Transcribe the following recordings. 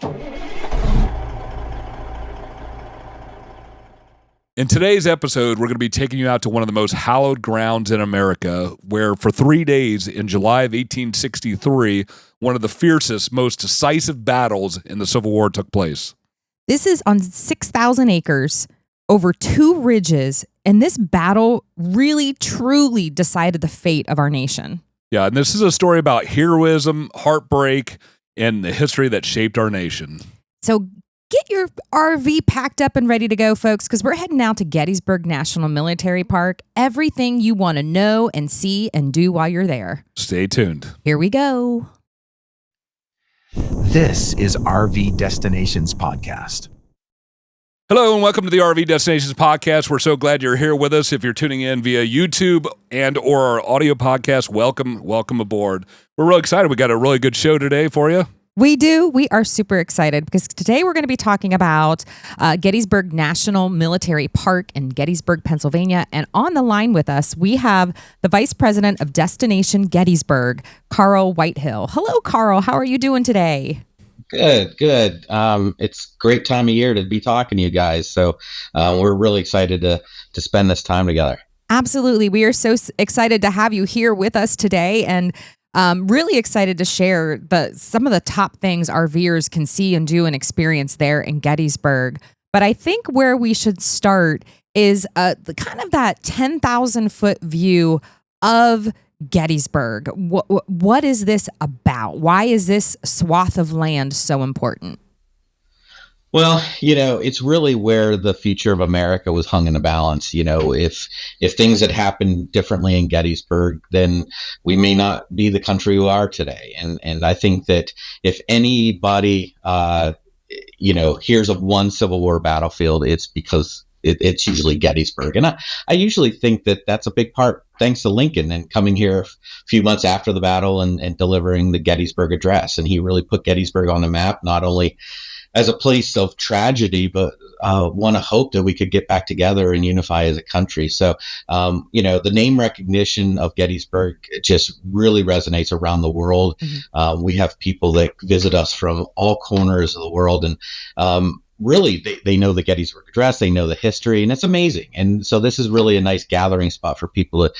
In today's episode, we're going to be taking you out to one of the most hallowed grounds in America, where for 3 days in July of 1863, one of the fiercest, most decisive battles in the Civil War took place. This is on 6,000 acres, over 2 ridges, and this battle really, truly decided the fate of our nation. Yeah, and this is a story about heroism, heartbreak, and the history that shaped our nation. So get your RV packed up and ready to go, folks, because we're heading out to Gettysburg National Military Park. Everything you want to know and see and do while you're there. Stay tuned. Here we go. This is RV Destinations Podcast. Hello and welcome to the RV Destinations Podcast. We're so glad you're here with us. If you're tuning in via YouTube and or our audio podcast, welcome aboard. We're really excited. We got a really good show today for you. We do. We are super excited because today we're going to be talking about Gettysburg National Military Park in Gettysburg, Pennsylvania. And on the line with us, we have the Vice President of Destination Gettysburg, Carl Whitehill. Hello, Carl. How are you doing today? Good. It's a great time of year to be talking to you guys. So we're really excited to spend this time together. Absolutely. We are so excited to have you here with us today, and really excited to share some of the top things RVers can see and do and experience there in Gettysburg. But I think where we should start is kind of that 10,000 foot view of Gettysburg. What is this about? Why is this swath of land so important? Well, it's really where the future of America was hung in the balance. If things had happened differently in Gettysburg, then we may not be the country we are today. And I think that if anybody, hears of one Civil War battlefield, it's because it's usually Gettysburg. And I usually think that that's a big part thanks to Lincoln and coming here a few months after the battle and delivering the Gettysburg Address. And he really put Gettysburg on the map, not only as a place of tragedy, but want to hope that we could get back together and unify as a country. So, the name recognition of Gettysburg just really resonates around the world. Mm-hmm. We have people that visit us from all corners of the world, and really they know the Gettysburg Address, they know the history, and it's amazing. And so this is really a nice gathering spot for people to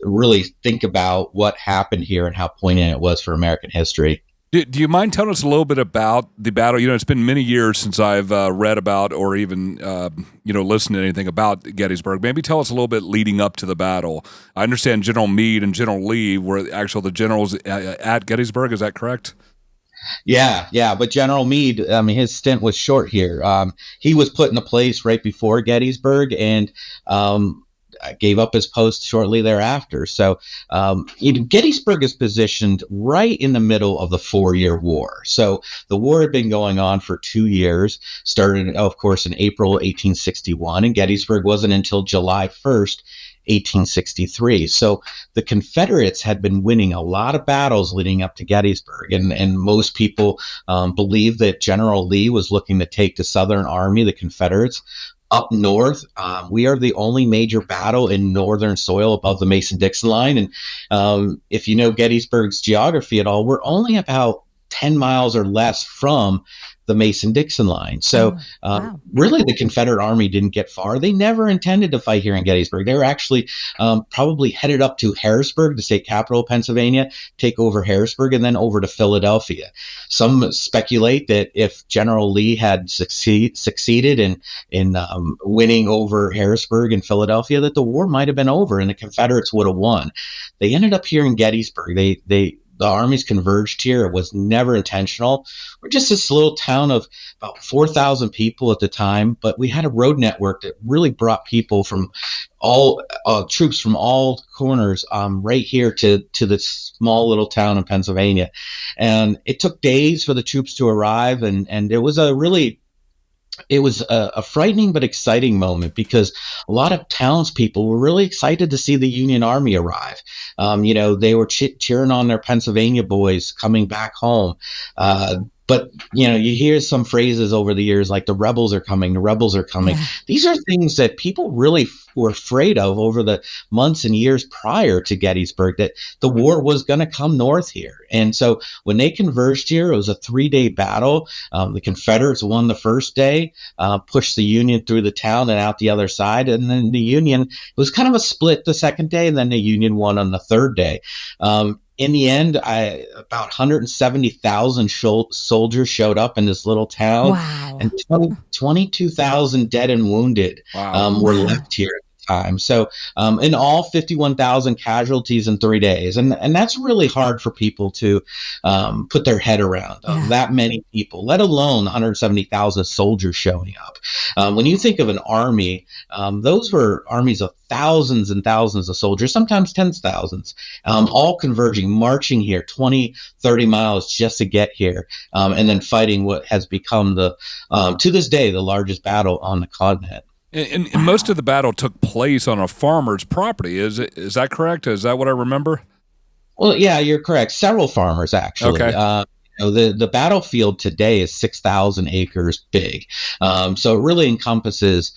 really think about what happened here and how poignant it was for American history. Do you mind telling us a little bit about the battle? It's been many years since I've read about or even, listened to anything about Gettysburg. Maybe tell us a little bit leading up to the battle. I understand General Meade and General Lee were actually the generals at Gettysburg. Is that correct? Yeah. But General Meade, his stint was short here. He was put in a place right before Gettysburg and gave up his post shortly thereafter. So Gettysburg is positioned right in the middle of the 4-year war. So the war had been going on for 2 years, started, of course, in April 1861, and Gettysburg wasn't until July 1st, 1863. So the Confederates had been winning a lot of battles leading up to Gettysburg. And most people believe that General Lee was looking to take the Southern Army, the Confederates, up north. We are the only major battle in northern soil above the Mason-Dixon line. And if you know Gettysburg's geography at all, we're only about 10 miles or less from the Mason-Dixon line. So really the Confederate Army didn't get far. They never intended to fight here in Gettysburg. They were actually probably headed up to Harrisburg, the state capital of Pennsylvania, take over Harrisburg, and then over to Philadelphia. Some speculate that if General Lee had succeeded in winning over Harrisburg and Philadelphia, that the war might have been over and the Confederates would have won. They ended up here in Gettysburg. The armies converged here. It was never intentional. We're just this little town of about 4,000 people at the time, but we had a road network that really brought people from all troops from all corners right here to this small little town in Pennsylvania. And it took days for the troops to arrive, and it was a frightening but exciting moment because a lot of townspeople were really excited to see the Union Army arrive. They were cheering on their Pennsylvania boys coming back home. But, you hear some phrases over the years like the rebels are coming, the rebels are coming. Yeah. These are things that people really were afraid of over the months and years prior to Gettysburg, that the war was going to come north here. And so when they converged here, it was a 3-day battle. The Confederates won the first day, pushed the Union through the town and out the other side. And then the Union, it was kind of a split the second day, and then the Union won on the third day. In the end, about 170,000 soldiers showed up in this little town, Wow. and 22,000 dead and wounded were left here at the time. So in all, 51,000 casualties in 3 days. And that's really hard for people to put their head around, that many people, let alone 170,000 soldiers showing up. When you think of an army, those were armies of thousands and thousands of soldiers, sometimes tens of thousands, all converging, marching here 20, 30 miles just to get here, and then fighting what has become to this day, the largest battle on the continent. And most of the battle took place on a farmer's property. Is that correct? Is that what I remember? Well, yeah, you're correct. Several farmers, actually. Okay. The battlefield today is 6,000 acres big. So it really encompasses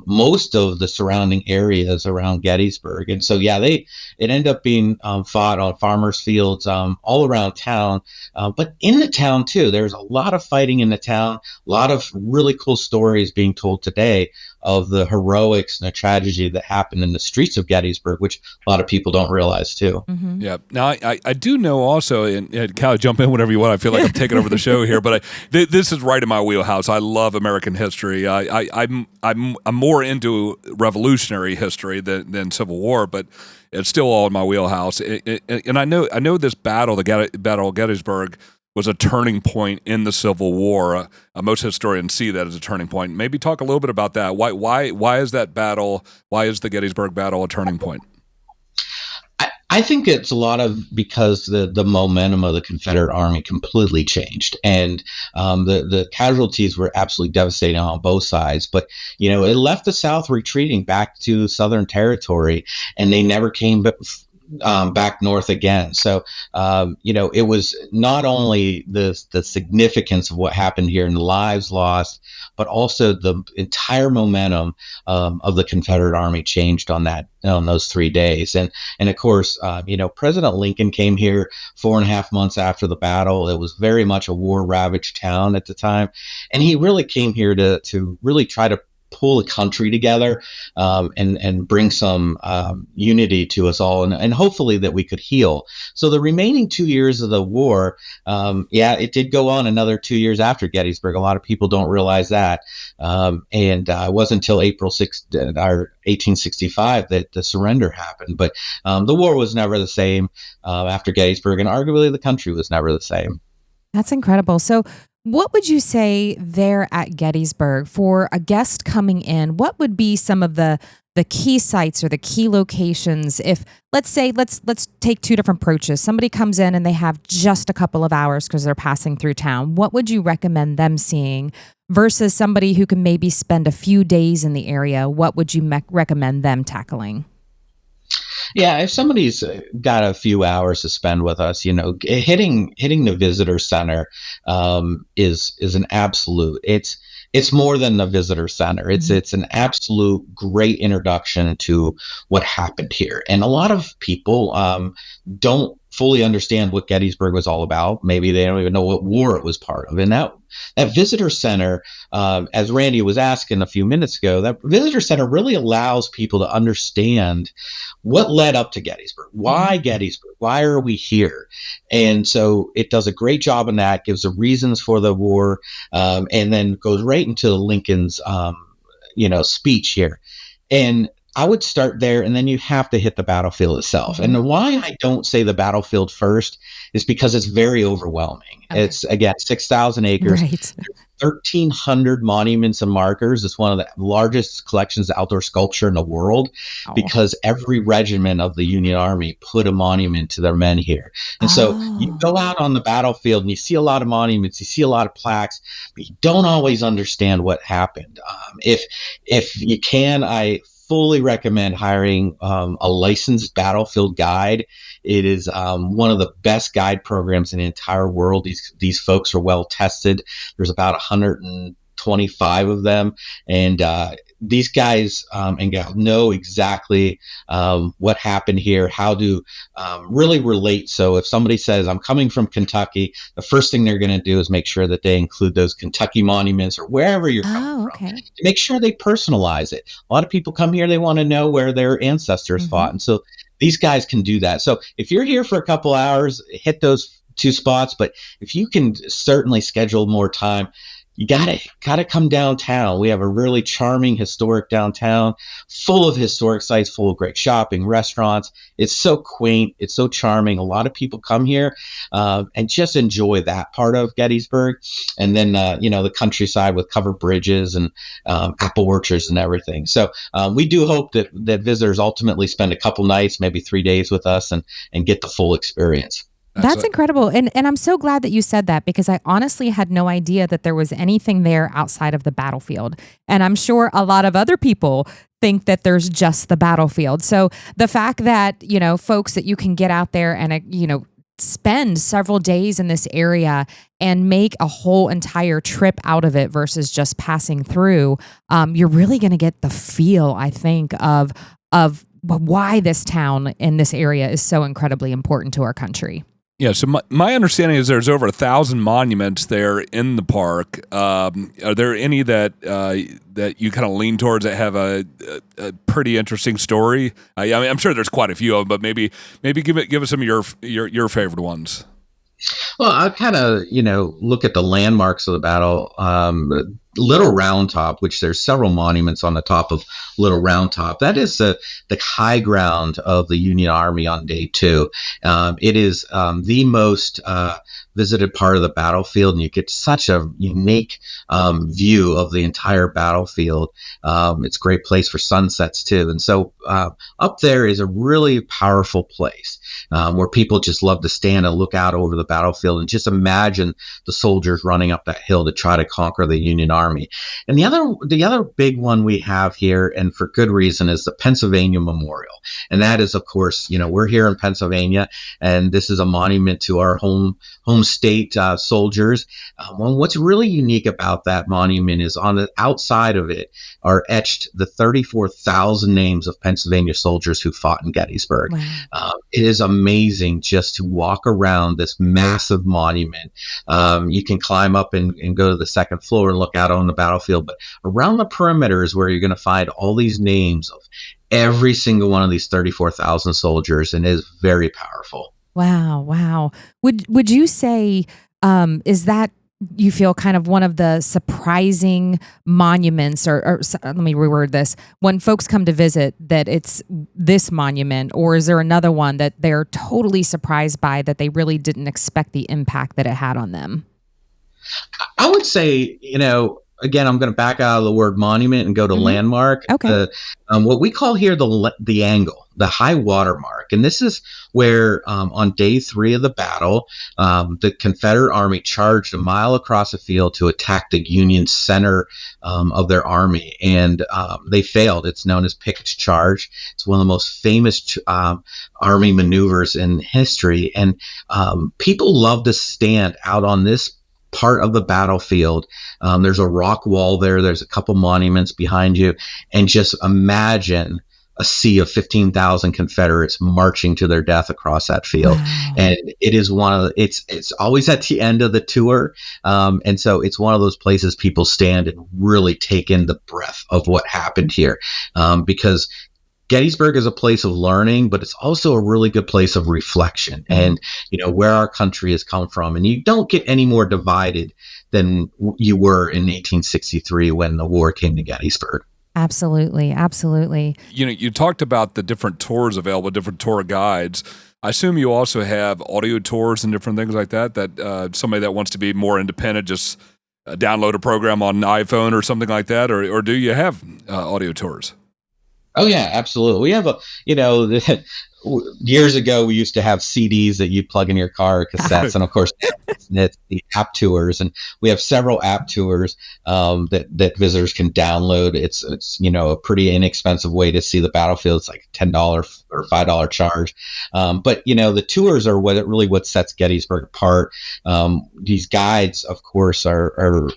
most of the surrounding areas around Gettysburg. And so, yeah, it ended up being fought on farmers' fields all around town. But in the town, too, there's a lot of fighting in the town, a lot of really cool stories being told today of the heroics and the tragedy that happened in the streets of Gettysburg, which a lot of people don't realize, too. Mm-hmm. Yeah. Now, I do know also, and Cal, jump in whenever you want. I feel like I'm taking over the show here, but this is right in my wheelhouse. I love American history. I'm more into Revolutionary history than Civil War, but it's still all in my wheelhouse. And I know this battle, the Battle of Gettysburg, was a turning point in the Civil War. Most historians see that as a turning point. Maybe talk a little bit about that. Why is that battle? Why is the Gettysburg battle a turning point? I think it's a lot of because the momentum of the Confederate Army completely changed, and the casualties were absolutely devastating on both sides. But it left the South retreating back to Southern territory, and they never came back north again. So it was not only the significance of what happened here and the lives lost, but also the entire momentum of the Confederate Army changed on those 3 days. And of course, President Lincoln came here 4.5 months after the battle. It was very much a war-ravaged town at the time, and he really came here to really try to pull a country together and bring some unity to us all, and hopefully that we could heal. So the remaining 2 years of the war, it did go on another 2 years after Gettysburg. A lot of people don't realize that. And it wasn't until April 6th, 1865 that the surrender happened. But the war was never the same after Gettysburg, and arguably the country was never the same. That's incredible. So what would you say there at Gettysburg for a guest coming in? What would be some of the key sites or the key locations? If let's take two different approaches. Somebody comes in and they have just a couple of hours because they're passing through town. What would you recommend them seeing versus somebody who can maybe spend a few days in the area? What would you recommend them tackling? Yeah, if somebody's got a few hours to spend with us, hitting the visitor center is an absolute. It's more than the visitor center. It's an absolute great introduction to what happened here, and a lot of people don't fully understand what Gettysburg was all about. Maybe they don't even know what war it was part of. And that visitor center, as Randy was asking a few minutes ago, that visitor center really allows people to understand what led up to Gettysburg. Why Gettysburg? Why are we here? And so it does a great job on that, gives the reasons for the war, and then goes right into Lincoln's, speech here. And I would start there, and then you have to hit the battlefield itself. And why I don't say the battlefield first is because it's very overwhelming. Okay. It's, again, 6,000 acres, right. 1,300 monuments and markers. It's one of the largest collections of outdoor sculpture in the world because every regiment of the Union Army put a monument to their men here. And so you go out on the battlefield and you see a lot of monuments, you see a lot of plaques, but you don't always understand what happened. If you can, I fully recommend hiring a licensed battlefield guide. It is one of the best guide programs in the entire world. These folks are well tested. There's about 125 of them, and these guys and gals know exactly what happened here, how to really relate. So if somebody says, I'm coming from Kentucky, the first thing they're going to do is make sure that they include those Kentucky monuments or wherever you're coming from. To make sure they personalize it. A lot of people come here, they want to know where their ancestors fought. And so these guys can do that. So if you're here for a couple hours, hit those 2 spots. But if you can certainly schedule more time, you gotta come downtown. We have a really charming historic downtown, full of historic sites, full of great shopping, restaurants. It's so quaint. It's so charming. A lot of people come here and just enjoy that part of Gettysburg. And then, the countryside with covered bridges and apple orchards and everything. So we do hope that visitors ultimately spend a couple nights, maybe 3 days with us and get the full experience. That's incredible. And I'm so glad that you said that, because I honestly had no idea that there was anything there outside of the battlefield. And I'm sure a lot of other people think that there's just the battlefield. So the fact that, folks, that you can get out there and, spend several days in this area and make a whole entire trip out of it versus just passing through, you're really going to get the feel, I think, of why this town in this area is so incredibly important to our country. Yeah, so my understanding is there's over 1,000 monuments there in the park. Are there any that you kind of lean towards that have a pretty interesting story? I mean, I'm sure there's quite a few of them, but maybe give us some of your favorite ones. Well, I kind of, look at the landmarks of the battle. Little Round Top, which there's several monuments on the top of Little Round Top. That is the high ground of the Union Army on day 2. It is the most visited part of the battlefield, and you get such a unique view of the entire battlefield. It's a great place for sunsets too. And so up there is a really powerful place where people just love to stand and look out over the battlefield and just imagine the soldiers running up that hill to try to conquer the Union Army. And the other big one we have here, and for good reason, is the Pennsylvania Memorial. And that is, of course, we're here in Pennsylvania, and this is a monument to our home state soldiers. What's really unique about that monument is on the outside of it are etched the 34,000 names of Pennsylvania soldiers who fought in Gettysburg. Wow. It is amazing just to walk around this massive monument. You can climb up and go to the second floor and look out on the battlefield, but around the perimeter is where you're going to find all these names of every single one of these 34,000 soldiers, and it is very powerful. Wow. Would you say, is that, you feel, kind of one of the surprising monuments, or let me reword this, when folks come to visit, that it's this monument, or is there another one that they're totally surprised by, that they really didn't expect the impact that it had on them? I would say, again, I'm going to back out of the word monument and go to landmark. Okay. What we call here the angle, the high water mark. And this is where on day 3 of the battle, the Confederate Army charged a mile across the field to attack the Union center of their army. And they failed. It's known as Pickett's Charge. It's one of the most famous Army maneuvers in history. And people love to stand out on this part of the battlefield. There's a rock wall there. There's a couple monuments behind you, and just imagine a sea of 15,000 Confederates marching to their death across that field. Wow. And it is it's always at the end of the tour. And so it's one of those places people stand and really take in the breath of what happened here. Because Gettysburg is a place of learning, but it's also a really good place of reflection and, where our country has come from. And you don't get any more divided than you were in 1863 when the war came to Gettysburg. Absolutely. You talked about the different tours available, different tour guides. I assume you also have audio tours and different things like that somebody that wants to be more independent, just download a program on an iPhone or something like that, or do you have audio tours? Oh yeah, absolutely. We have years ago, we used to have CDs that you'd plug in your car, cassettes, and of course, it's the app tours, and we have several app tours that visitors can download. It's a pretty inexpensive way to see the battlefield. It's like $10 or $5 charge, but the tours are what sets Gettysburg apart. These guides, of course, are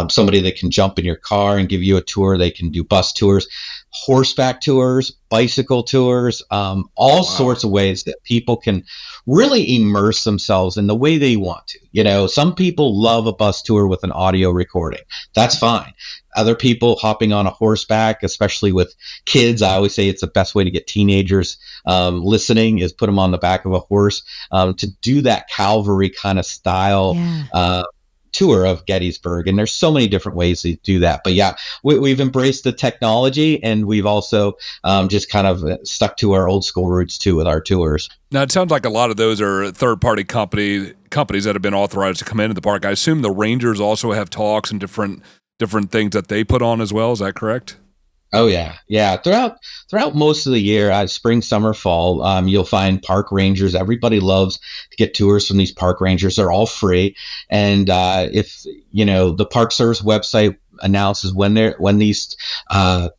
somebody that can jump in your car and give you a tour. They can do bus tours, horseback tours, bicycle tours, all sorts of ways that people can really immerse themselves in the way they want to. Some people love a bus tour with an audio recording. That's fine. Other people hopping on a horseback, especially with kids, I always say it's the best way to get teenagers listening is put them on the back of a horse to do that cavalry kind of style tour of Gettysburg. And there's so many different ways to do that. But yeah, we've embraced the technology, and we've also just kind of stuck to our old school roots too with our tours. Now, it sounds like a lot of those are third-party companies that have been authorized to come into the park. I assume the Rangers also have talks and different things that they put on as well. Is that correct? Oh yeah. Throughout most of the year, spring, summer, fall, you'll find park rangers. Everybody loves to get tours from these park rangers. They're all free, and if the Park Service website announces when these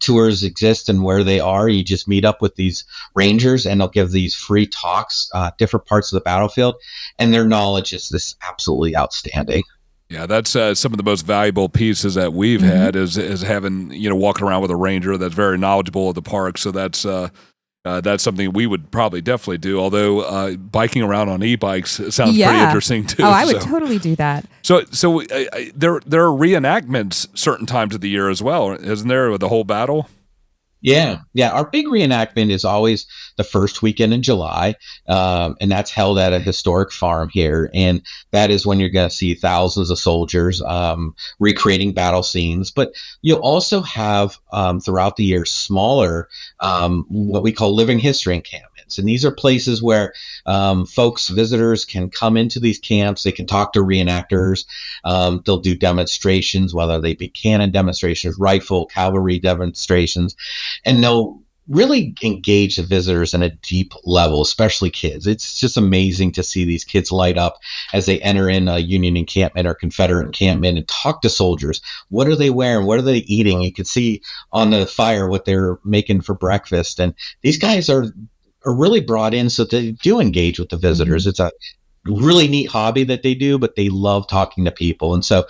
tours exist and where they are, you just meet up with these rangers, and they'll give these free talks, different parts of the battlefield, and their knowledge is this absolutely outstanding. Yeah, that's some of the most valuable pieces that we've had is having walking around with a ranger that's very knowledgeable of the park. So that's something we would probably definitely do. Although biking around on e-bikes sounds pretty interesting too. Oh, I would totally do that. So there are reenactments certain times of the year as well, isn't there? With the whole battle. Yeah. Our big reenactment is always the first weekend in July, and that's held at a historic farm here. And that is when you're going to see thousands of soldiers recreating battle scenes. But you'll also have throughout the year smaller, what we call living history encampments. And these are places where visitors can come into these camps. They can talk to reenactors. They'll do demonstrations, whether they be cannon demonstrations, rifle, cavalry demonstrations, and they'll really engage the visitors in a deep level, especially kids. It's just amazing to see these kids light up as they enter in a Union encampment or Confederate encampment and talk to soldiers. What are they wearing? What are they eating? You can see on the fire what they're making for breakfast. And these guys are really brought in so they do engage with the visitors. It's a really neat hobby that they do, but they love talking to people. And so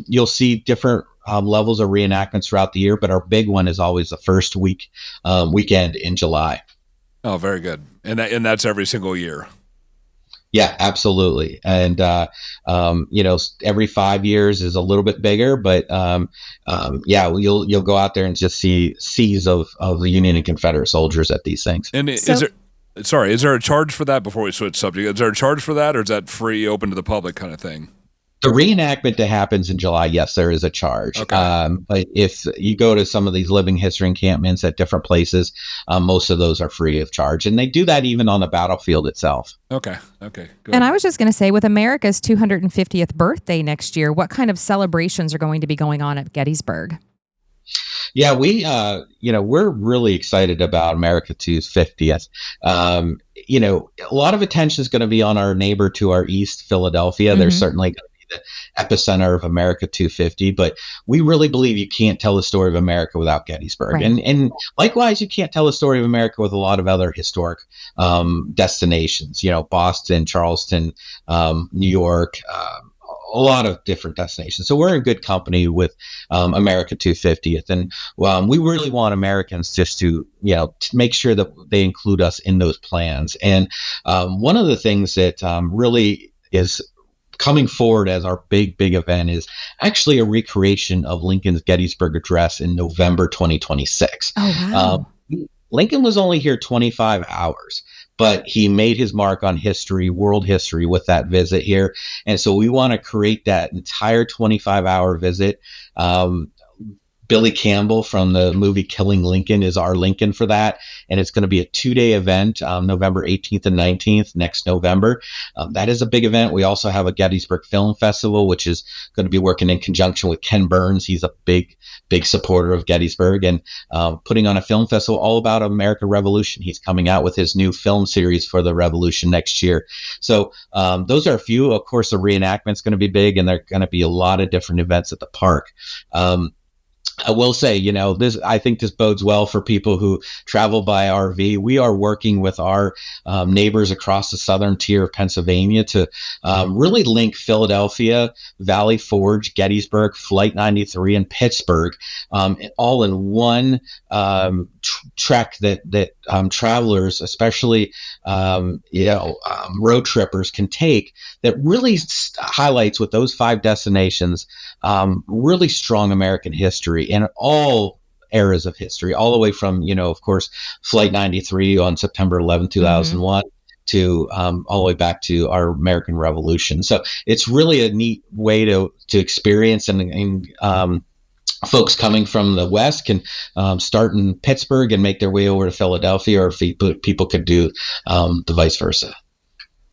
you'll see different levels of reenactments throughout the year, but our big one is always the first weekend in July. Oh, very good. And that's every single year. Yeah, absolutely. And, every 5 years is a little bit bigger, but you'll go out there and just see seas of the Union and Confederate soldiers at these things. And is there a charge for that before we switch subject? Is there a charge for that, or is that free, open to the public kind of thing? The reenactment that happens in July, yes, there is a charge. Okay. But if you go to some of these living history encampments at different places, most of those are free of charge. And they do that even on the battlefield itself. Okay. Good. And I was just going to say, with America's 250th birthday next year, what kind of celebrations are going to be going on at Gettysburg? Yeah, we're really excited about America 250th. A lot of attention is going to be on our neighbor to our east, Philadelphia. There's certainly going to be the epicenter of America 250, but we really believe you can't tell the story of America without Gettysburg. Right. And likewise, you can't tell the story of America with a lot of other historic destinations, Boston, Charleston, New York, a lot of different destinations. So we're in good company with America 250th. And we really want Americans just to make sure that they include us in those plans. And one of the things that really is coming forward as our big event is actually a recreation of Lincoln's Gettysburg Address in November 2026. Oh, wow. Lincoln was only here 25 hours, but he made his mark on history, world history, with that visit here. And so we want to create that entire 25-hour visit Billy Campbell from the movie Killing Lincoln is our Lincoln for that. And it's going to be a 2-day event, November 18th and 19th, next November. That is a big event. We also have a Gettysburg Film Festival, which is going to be working in conjunction with Ken Burns. He's a big supporter of Gettysburg, and putting on a film festival all about American Revolution. He's coming out with his new film series for the Revolution next year. So those are a few. Of course, the reenactment's going to be big, and there are going to be a lot of different events at the park. I will say, I think this bodes well for people who travel by RV. We are working with our neighbors across the southern tier of Pennsylvania to really link Philadelphia, Valley Forge, Gettysburg, Flight 93, and Pittsburgh, all in one trek that travelers, especially road trippers, can take, that really highlights with those 5 destinations really strong American history in all eras of history, all the way from, of course, Flight 93 on September 11, 2001 to all the way back to our American Revolution. So it's really a neat way to experience, and folks coming from the West can start in Pittsburgh and make their way over to Philadelphia, or if people could do the vice versa.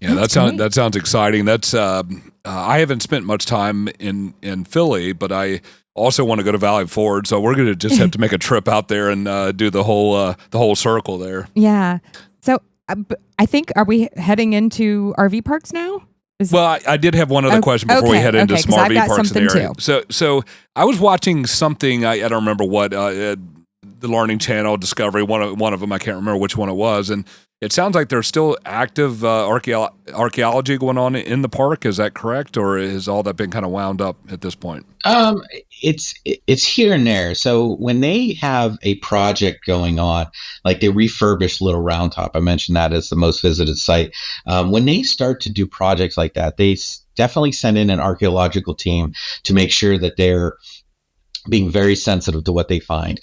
Yeah, that sounds exciting. That's I haven't spent much time in Philly, but I also want to go to Valley Forge, so we're going to just have to make a trip out there and do the whole circle there. Yeah. So I think, are we heading into RV parks now? Well, I did have one other question before we head into some RV parks in the area. Too. So I was watching something. I don't remember what the Learning Channel, Discovery, one of them. I can't remember which one it was, and it sounds like there's still active archaeology going on in the park. Is that correct, or has all that been kind of wound up at this point? It's here and there. So when they have a project going on, like they refurbished Little Round Top, I mentioned that as the most visited site. When they start to do projects like that, they definitely send in an archaeological team to make sure that they're being very sensitive to what they find.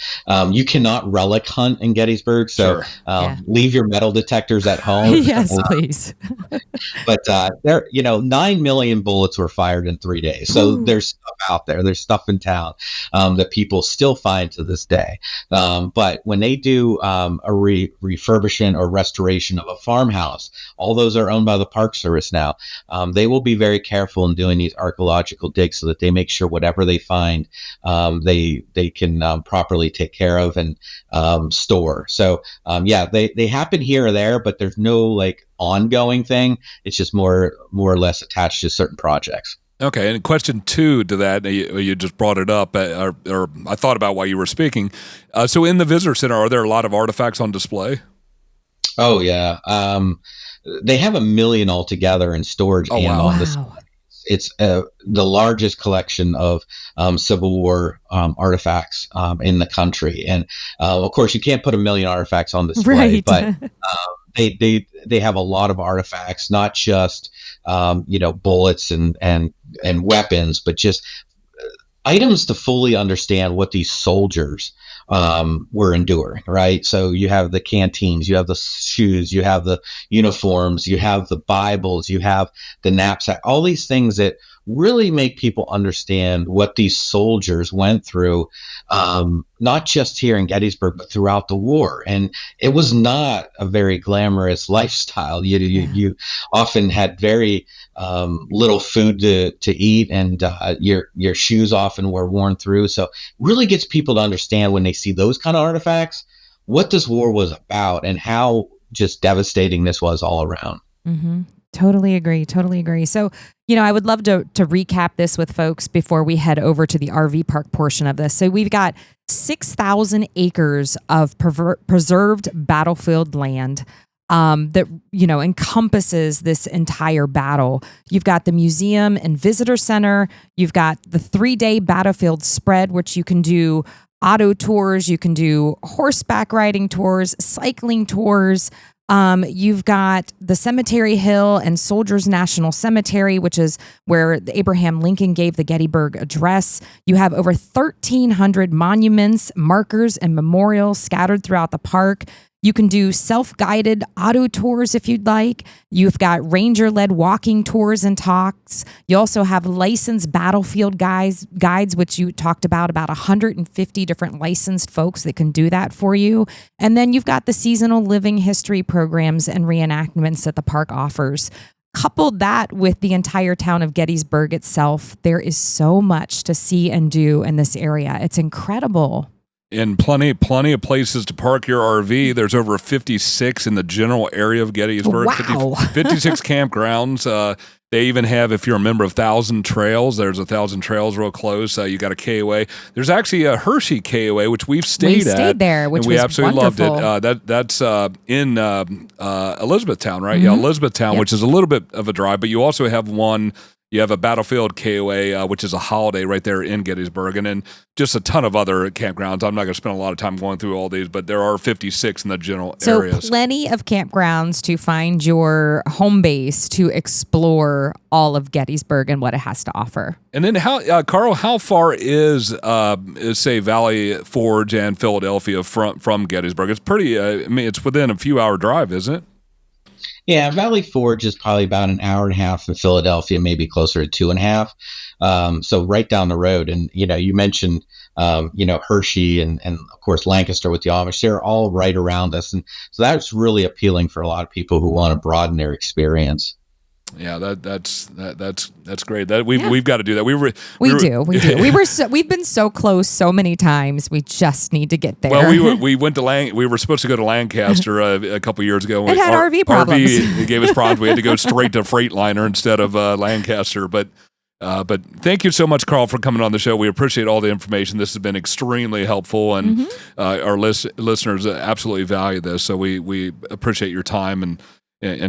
You cannot relic hunt in Gettysburg, so leave your metal detectors at home. Yes, please. But 9 million bullets were fired in 3 days. So there's stuff out there. There's stuff in town that people still find to this day. But when they do a refurbishment or restoration of a farmhouse, all those are owned by the Park Service now. They will be very careful in doing these archaeological digs so that they make sure whatever they find, they can properly take care of and store. So they happen here or there, but there's no ongoing thing. It's just more or less attached to certain projects. Okay, and question 2 to that, you just brought it up, or I thought about while you were speaking. So in the visitor center, are there a lot of artifacts on display? Oh yeah, they have 1 million altogether in storage on display. It's the largest collection of Civil War artifacts in the country, and of course, you can't put 1 million artifacts on display, but they have a lot of artifacts, not just bullets and weapons, but just items to fully understand what these soldiers were enduring, right? So you have the canteens, you have the shoes, you have the uniforms, you have the Bibles, you have the knapsack, all these things that really make people understand what these soldiers went through, not just here in Gettysburg, but throughout the war. And it was not a very glamorous lifestyle. You often had very little food to eat, and your shoes often were worn through. So really gets people to understand, when they see those kind of artifacts, what this war was about and how just devastating this was all around. Mm-hmm. Totally agree. So, I would love to recap this with folks before we head over to the RV park portion of this. So we've got 6,000 acres of preserved battlefield land that, encompasses this entire battle. You've got the museum and visitor center. You've got the 3-day battlefield spread, which you can do auto tours. You can do horseback riding tours, cycling tours. You've got the Cemetery Hill and Soldiers National Cemetery, which is where Abraham Lincoln gave the Gettysburg Address. You have over 1,300 monuments, markers, and memorials scattered throughout the park. You can do self-guided auto tours if you'd like. You've got ranger-led walking tours and talks. You also have licensed battlefield guides, which you talked about 150 different licensed folks that can do that for you. And then you've got the seasonal living history programs and reenactments that the park offers. Coupled that with the entire town of Gettysburg itself, there is so much to see and do in this area. It's incredible. And plenty of places to park your RV. There's over 56 in the general area of Gettysburg. Wow. 56 campgrounds. They even have, if you're a member of 1,000 Trails, there's 1,000 Trails real close. You got a KOA. There's actually a Hershey KOA, which we've stayed at. We stayed there, which and we was absolutely wonderful. loved it. That's in Elizabethtown, right? Mm-hmm. Yeah, Elizabethtown, Yep. which is a little bit of a drive, but you also have one. You have a Battlefield KOA, which is a holiday right there in Gettysburg, and then just a ton of other campgrounds. I'm not going to spend a lot of time going through all these, but there are 56 in the general areas. So plenty of campgrounds to find your home base to explore all of Gettysburg and what it has to offer. And then, Carl, how far is say Valley Forge and Philadelphia from Gettysburg? It's pretty. It's within a few hour drive, isn't it? Yeah, Valley Forge is probably about an hour and a half from Philadelphia, maybe closer to 2.5. So right down the road. And, you mentioned, Hershey and of course, Lancaster with the Amish. They're all right around us. And so that's really appealing for a lot of people who want to broaden their experience. Yeah, that's great. We've got to do that. We do. We've been so close so many times. We just need to get there. Well, we went to we were supposed to go to Lancaster a couple years ago. It had RV problems. RV gave us problems. We had to go straight to Freightliner instead of Lancaster. But thank you so much, Carl, for coming on the show. We appreciate all the information. This has been extremely helpful, and our listeners absolutely value this. So we appreciate your time and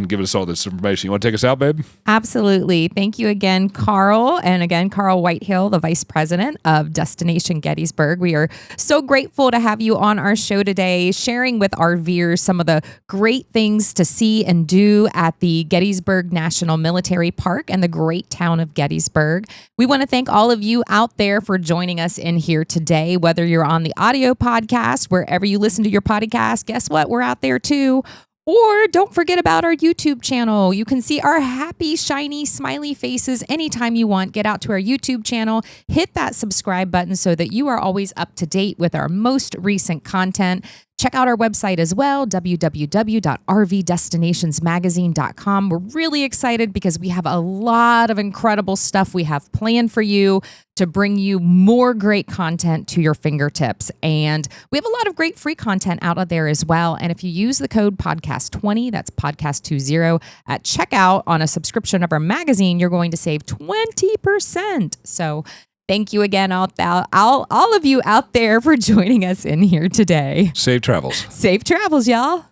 give us all this information. You want to take us out, babe? Absolutely. Thank you again, Carl. And again, Carl Whitehill, the Vice President of Destination Gettysburg. We are so grateful to have you on our show today, sharing with RVers some of the great things to see and do at the Gettysburg National Military Park and the great town of Gettysburg. We want to thank all of you out there for joining us in here today, whether you're on the audio podcast, wherever you listen to your podcast, guess what? We're out there too. Or don't forget about our YouTube channel. You can see our happy, shiny, smiley faces anytime you want. Get out to our YouTube channel, hit that subscribe button so that you are always up to date with our most recent content. Check out our website as well, www.rvdestinationsmagazine.com. We're really excited because we have a lot of incredible stuff we have planned for you to bring you more great content to your fingertips. And we have a lot of great free content out there as well. And if you use the code podcast20, that's podcast20 at checkout on a subscription of our magazine, you're going to save 20%. So thank you again, all of you out there, for joining us in here today. Safe travels. Safe travels, y'all.